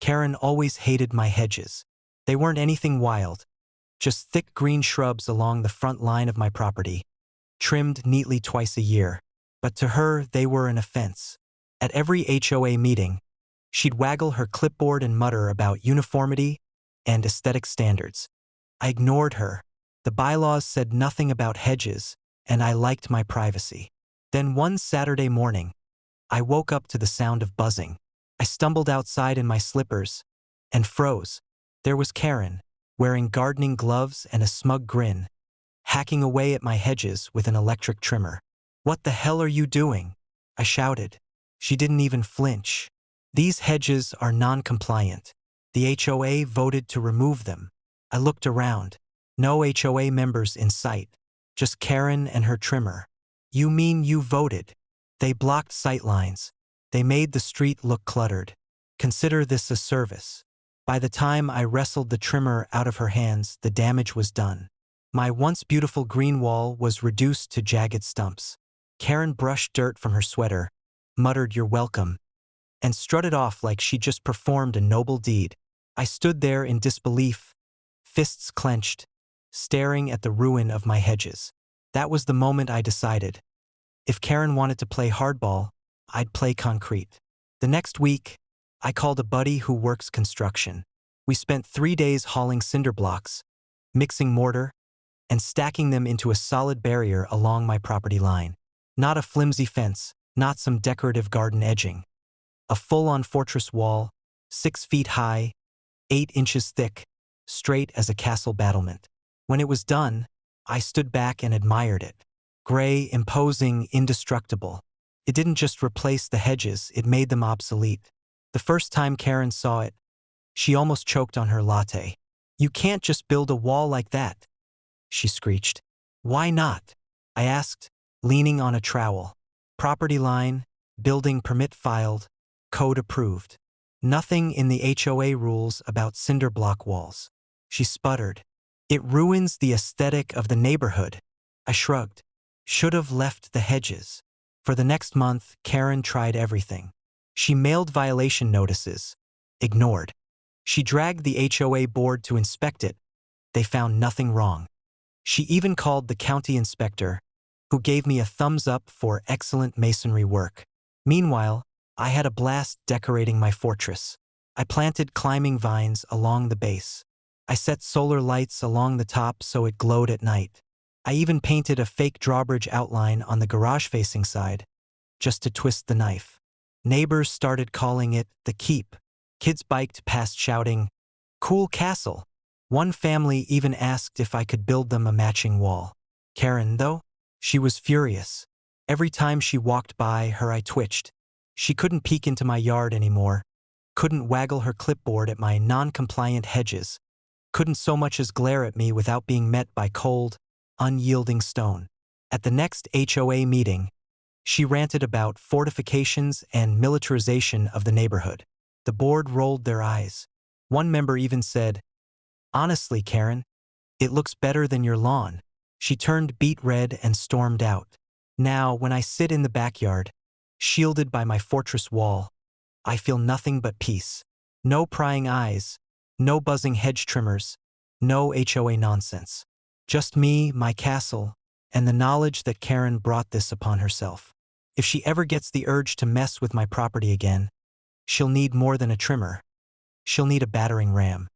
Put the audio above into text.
Karen always hated my hedges. They weren't anything wild, just thick green shrubs along the front line of my property, trimmed neatly twice a year. But to her, they were an offense. At every HOA meeting, she'd waggle her clipboard and mutter about uniformity and aesthetic standards. I ignored her. The bylaws said nothing about hedges, and I liked my privacy. Then one Saturday morning, I woke up to the sound of buzzing. I stumbled outside in my slippers and froze. There was Karen, wearing gardening gloves and a smug grin, hacking away at my hedges with an electric trimmer. "What the hell are you doing?" I shouted. She didn't even flinch. "These hedges are non-compliant. The HOA voted to remove them." I looked around. No HOA members in sight, just Karen and her trimmer. "You mean you voted?" "They blocked sightlines. They made the street look cluttered. Consider this a service." By the time I wrestled the trimmer out of her hands, the damage was done. My once beautiful green wall was reduced to jagged stumps. Karen brushed dirt from her sweater, muttered "You're welcome," and strutted off like she'd just performed a noble deed. I stood there in disbelief, fists clenched, staring at the ruin of my hedges. That was the moment I decided. If Karen wanted to play hardball, I'd play concrete. The next week, I called a buddy who works construction. We spent 3 days hauling cinder blocks, mixing mortar, and stacking them into a solid barrier along my property line. Not a flimsy fence, not some decorative garden edging. A full-on fortress wall, 6 feet high, 8 inches thick, straight as a castle battlement. When it was done, I stood back and admired it. Gray, imposing, indestructible. It didn't just replace the hedges, it made them obsolete. The first time Karen saw it, she almost choked on her latte. "You can't just build a wall like that," she screeched. "Why not?" I asked, leaning on a trowel. "Property line, building permit filed, code approved. Nothing in the HOA rules about cinder block walls." She sputtered. "It ruins the aesthetic of the neighborhood." I shrugged. Should have left the hedges. For the next month, Karen tried everything. She mailed violation notices. Ignored. She dragged the HOA board to inspect it. They found nothing wrong. She even called the county inspector, who gave me a thumbs up for excellent masonry work. Meanwhile, I had a blast decorating my fortress. I planted climbing vines along the base. I set solar lights along the top so it glowed at night. I even painted a fake drawbridge outline on the garage-facing side, just to twist the knife. Neighbors started calling it the Keep. Kids biked past shouting, "Cool castle." One family even asked if I could build them a matching wall. Karen, though, she was furious. Every time she walked by, her eye twitched. She couldn't peek into my yard anymore, couldn't waggle her clipboard at my non-compliant hedges, couldn't so much as glare at me without being met by cold, unyielding stone. At the next HOA meeting, she ranted about fortifications and militarization of the neighborhood. The board rolled their eyes. One member even said, "Honestly, Karen, it looks better than your lawn." She turned beet red and stormed out. Now, when I sit in the backyard, shielded by my fortress wall, I feel nothing but peace. No prying eyes, no buzzing hedge trimmers, no HOA nonsense. Just me, my castle, and the knowledge that Karen brought this upon herself. If she ever gets the urge to mess with my property again, she'll need more than a trimmer. She'll need a battering ram.